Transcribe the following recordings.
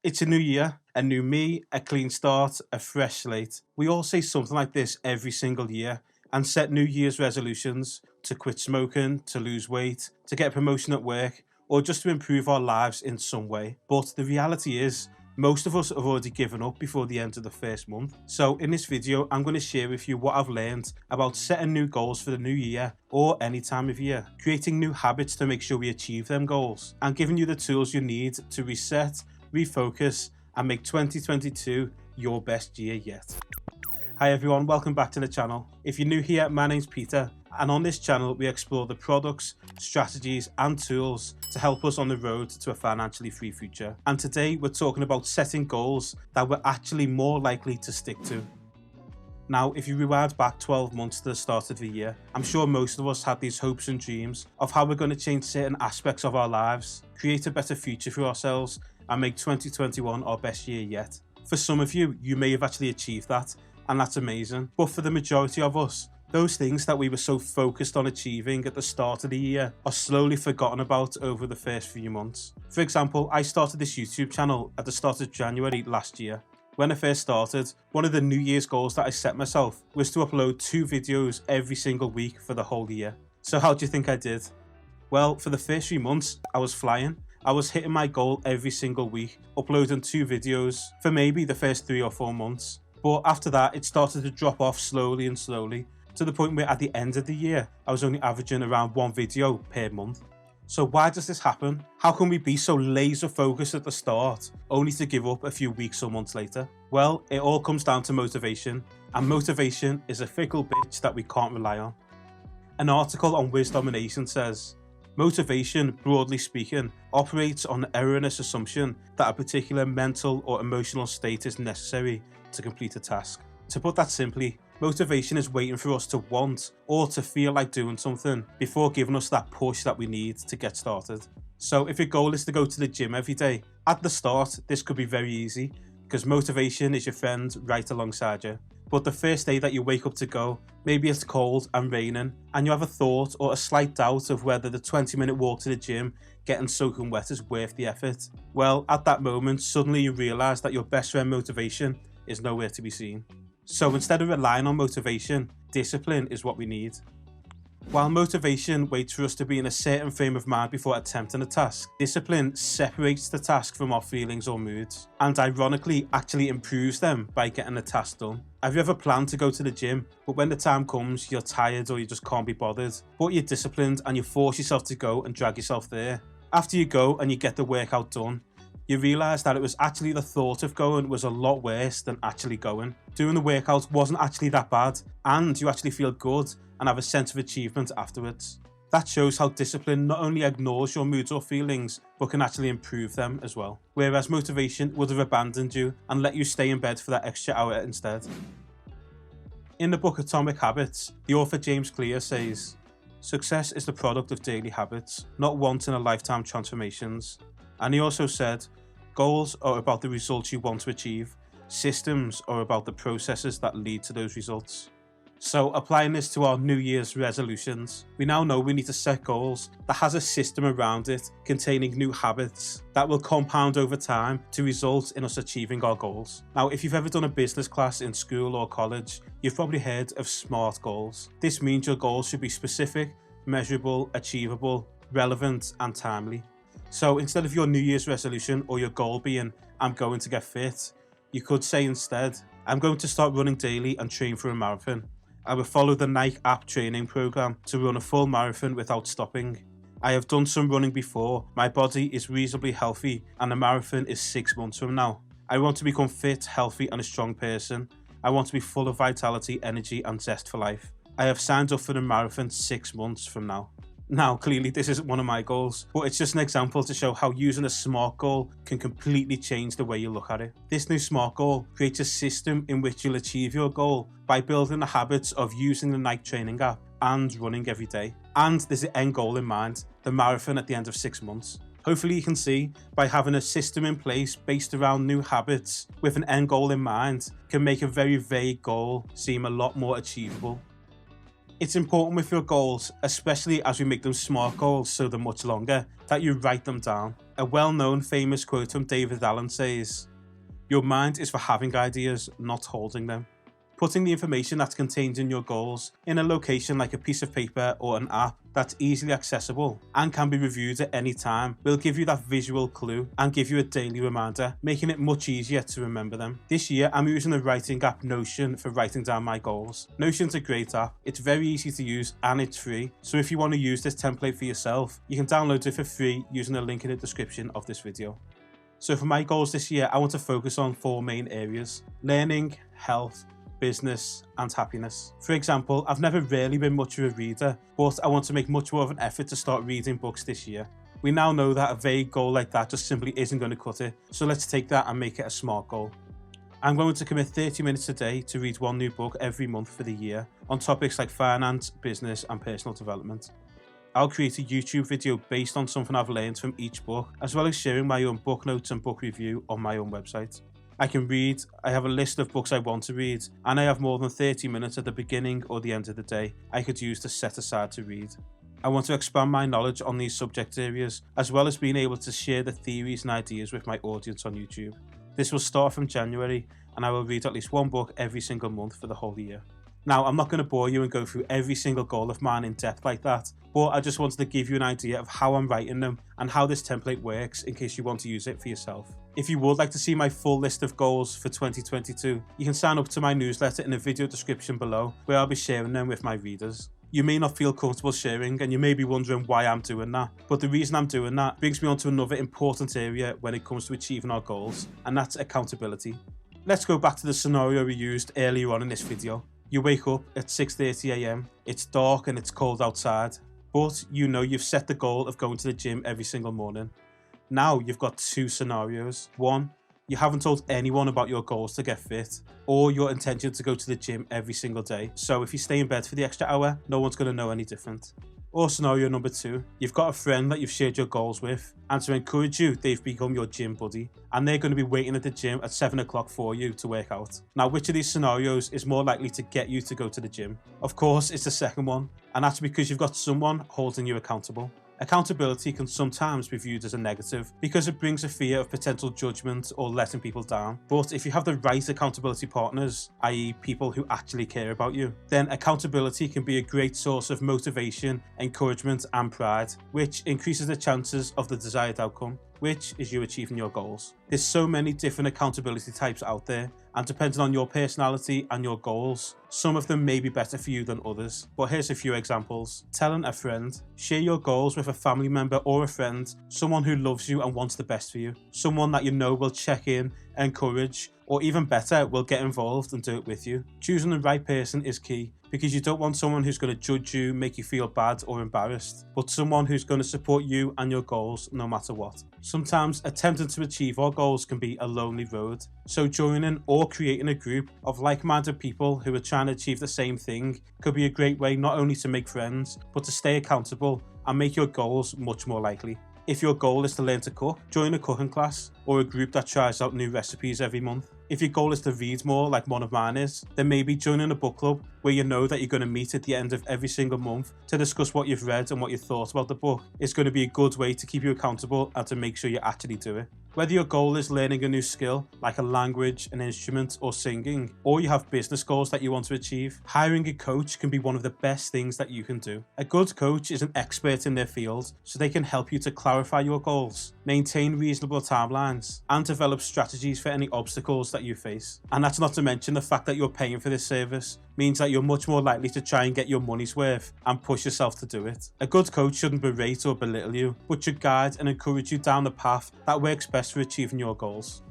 It's a new year, a new me, a clean start, a fresh slate. We all say something like this every single year and set New Year's resolutions to quit smoking, to lose weight, to get a promotion at work, or just to improve our lives in some way. But the reality is, most of us have already given up before the end of the first month. So in this video, I'm going to share with you what I've learned about setting new goals for the new year or any time of year, creating new habits to make sure we achieve them goals, and giving you the tools you need to reset, refocus, and make 2022 your best year yet. Hi everyone, welcome back to the channel. If you're new here, my name's Peter, and on this channel we explore the products, strategies and tools to help us on the road to a financially free future. And today we're talking about setting goals that we're actually more likely to stick to. Now, if you rewind back 12 months to the start of the year, I'm sure most of us had these hopes and dreams of how we're going to change certain aspects of our lives, create a better future for ourselves, and make 2021 our best year yet. For some of you, you may have actually achieved that, and that's amazing. But for the majority of us, those things that we were so focused on achieving at the start of the year are slowly forgotten about over the first few months. For example, I started this YouTube channel at the start of January last year. When I first started, one of the New Year's goals that I set myself was to upload 2 videos every single week for the whole year. So how do you think I did? Well, for the first few months, I was flying. I was hitting my goal every single week, uploading 2 videos for maybe the first 3 or 4 months. But after that, it started to drop off slowly and slowly, to the point where at the end of the year, I was only averaging around 1 video per month. So why does this happen? How can we be so laser focused at the start, only to give up a few weeks or months later? Well, it all comes down to motivation, and motivation is a fickle bitch that we can't rely on. An article on Wiz Domination says, motivation, broadly speaking, operates on the erroneous assumption that a particular mental or emotional state is necessary to complete a task. To put that simply, motivation is waiting for us to want or to feel like doing something before giving us that push that we need to get started. So if your goal is to go to the gym every day, at the start this could be very easy because motivation is your friend right alongside you. But the first day that you wake up to go, maybe it's cold and raining and you have a thought or a slight doubt of whether the 20-minute walk to the gym getting soaking wet is worth the effort. Well, at that moment suddenly you realise that your best friend motivation is nowhere to be seen. So instead of relying on motivation, discipline is what we need. While motivation waits for us to be in a certain frame of mind before attempting a task, discipline separates the task from our feelings or moods, and ironically actually improves them by getting the task done. Have you ever planned to go to the gym, but when the time comes you're tired or you just can't be bothered, but you're disciplined and you force yourself to go and drag yourself there? After you go and you get the workout done, you realise that it was actually the thought of going was a lot worse than actually going. Doing the workout wasn't actually that bad, and you actually feel good and have a sense of achievement afterwards. That shows how discipline not only ignores your moods or feelings, but can actually improve them as well. Whereas motivation would have abandoned you and let you stay in bed for that extra hour instead. In the book Atomic Habits, the author James Clear says, "Success is the product of daily habits, not once-in-a-lifetime transformations." And he also said, goals are about the results you want to achieve. Systems are about the processes that lead to those results. So applying this to our New Year's resolutions, we now know we need to set goals that has a system around it containing new habits that will compound over time to result in us achieving our goals. Now, if you've ever done a business class in school or college, you've probably heard of SMART goals. This means your goals should be specific, measurable, achievable, relevant and timely. So instead of your New Year's resolution or your goal being, I'm going to get fit, you could say instead, I'm going to start running daily and train for a marathon. I will follow the Nike app training program to run a full marathon without stopping. I have done some running before, my body is reasonably healthy and the marathon is 6 months from now. I want to become fit, healthy and a strong person. I want to be full of vitality, energy and zest for life. I have signed up for the marathon 6 months from now. Now, clearly this isn't one of my goals, but it's just an example to show how using a SMART goal can completely change the way you look at it. This new SMART goal creates a system in which you'll achieve your goal by building the habits of using the Nike training app and running every day. And there's an end goal in mind, the marathon at the end of 6 months. Hopefully you can see, by having a system in place based around new habits with an end goal in mind, can make a very vague goal seem a lot more achievable. It's important with your goals, especially as we make them SMART goals so they're much longer, that you write them down. A well-known famous quote from David Allen says, "Your mind is for having ideas, not holding them." Putting the information that's contained in your goals in a location like a piece of paper or an app that's easily accessible and can be reviewed at any time will give you that visual clue and give you a daily reminder, making it much easier to remember them. This year, I'm using the writing app Notion for writing down my goals. Notion's a great app. It's very easy to use and it's free. So if you want to use this template for yourself, you can download it for free using the link in the description of this video. So for my goals this year, I want to focus on 4 main areas: learning, health, business and happiness. For example, I've never really been much of a reader, but I want to make much more of an effort to start reading books this year. We now know that a vague goal like that just simply isn't going to cut it, so let's take that and make it a SMART goal. I'm going to commit 30 minutes a day to read 1 new book every month for the year on topics like finance, business and personal development. I'll create a YouTube video based on something I've learned from each book, as well as sharing my own book notes and book review on my own website. I can read, I have a list of books I want to read, and I have more than 30 minutes at the beginning or the end of the day I could use to set aside to read. I want to expand my knowledge on these subject areas, as well as being able to share the theories and ideas with my audience on YouTube. This will start from January, and I will read at least 1 book every single month for the whole year. Now, I'm not going to bore you and go through every single goal of mine in depth like that, but I just wanted to give you an idea of how I'm writing them and how this template works in case you want to use it for yourself. If you would like to see my full list of goals for 2022, you can sign up to my newsletter in the video description below, where I'll be sharing them with my readers. You may not feel comfortable sharing and you may be wondering why I'm doing that, but the reason I'm doing that brings me on to another important area when it comes to achieving our goals, and that's accountability. Let's go back to the scenario we used earlier on in this video. You wake up at 6:30 AM, it's dark and it's cold outside, but you know you've set the goal of going to the gym every single morning. Now you've got 2 scenarios. 1, you haven't told anyone about your goals to get fit or your intention to go to the gym every single day. So if you stay in bed for the extra hour, no one's going to know any different. Or scenario number 2, you've got a friend that you've shared your goals with, and to encourage you, they've become your gym buddy, and they're going to be waiting at the gym at 7 o'clock for you to work out. Now, which of these scenarios is more likely to get you to go to the gym? Of course, it's the second one, and that's because you've got someone holding you accountable. Accountability can sometimes be viewed as a negative because it brings a fear of potential judgment or letting people down. But if you have the right accountability partners, i.e. people who actually care about you, then accountability can be a great source of motivation, encouragement and pride, which increases the chances of the desired outcome, which is you achieving your goals. There's so many different accountability types out there, and depending on your personality and your goals, some of them may be better for you than others. But here's a few examples. Telling a friend. Share your goals with a family member or a friend, someone who loves you and wants the best for you, someone that you know will check in, encourage, or even better, will get involved and do it with you. Choosing the right person is key, because you don't want someone who's going to judge you, make you feel bad or embarrassed, but someone who's going to support you and your goals no matter what. Sometimes attempting to achieve our goals can be a lonely road, so joining or creating a group of like-minded people who are trying to achieve the same thing could be a great way not only to make friends, but to stay accountable and make your goals much more likely. If your goal is to learn to cook, join a cooking class or a group that tries out new recipes every month. If your goal is to read more, like one of mine is, then maybe joining a book club where you know that you're going to meet at the end of every single month to discuss what you've read and what you thought about the book is going to be a good way to keep you accountable and to make sure you actually do it. Whether your goal is learning a new skill, like a language, an instrument, or singing, or you have business goals that you want to achieve, hiring a coach can be one of the best things that you can do. A good coach is an expert in their field, so they can help you to clarify your goals, maintain reasonable timelines, and develop strategies for any obstacles that you face. And that's not to mention the fact that you're paying for this service means that you're much more likely to try and get your money's worth and push yourself to do it. A good coach shouldn't berate or belittle you, but should guide and encourage you down the path that works best for achieving your goals.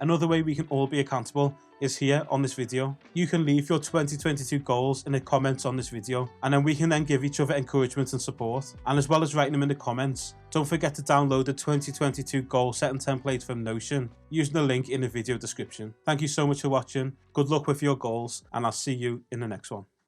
Another way we can all be accountable is here on this video. You can leave your 2022 goals in the comments on this video, and then we can then give each other encouragement and support. And as well as writing them in the comments, don't forget to download the 2022 goal setting template from Notion using the link in the video description. Thank you so much for watching. Good luck with your goals, and I'll see you in the next one.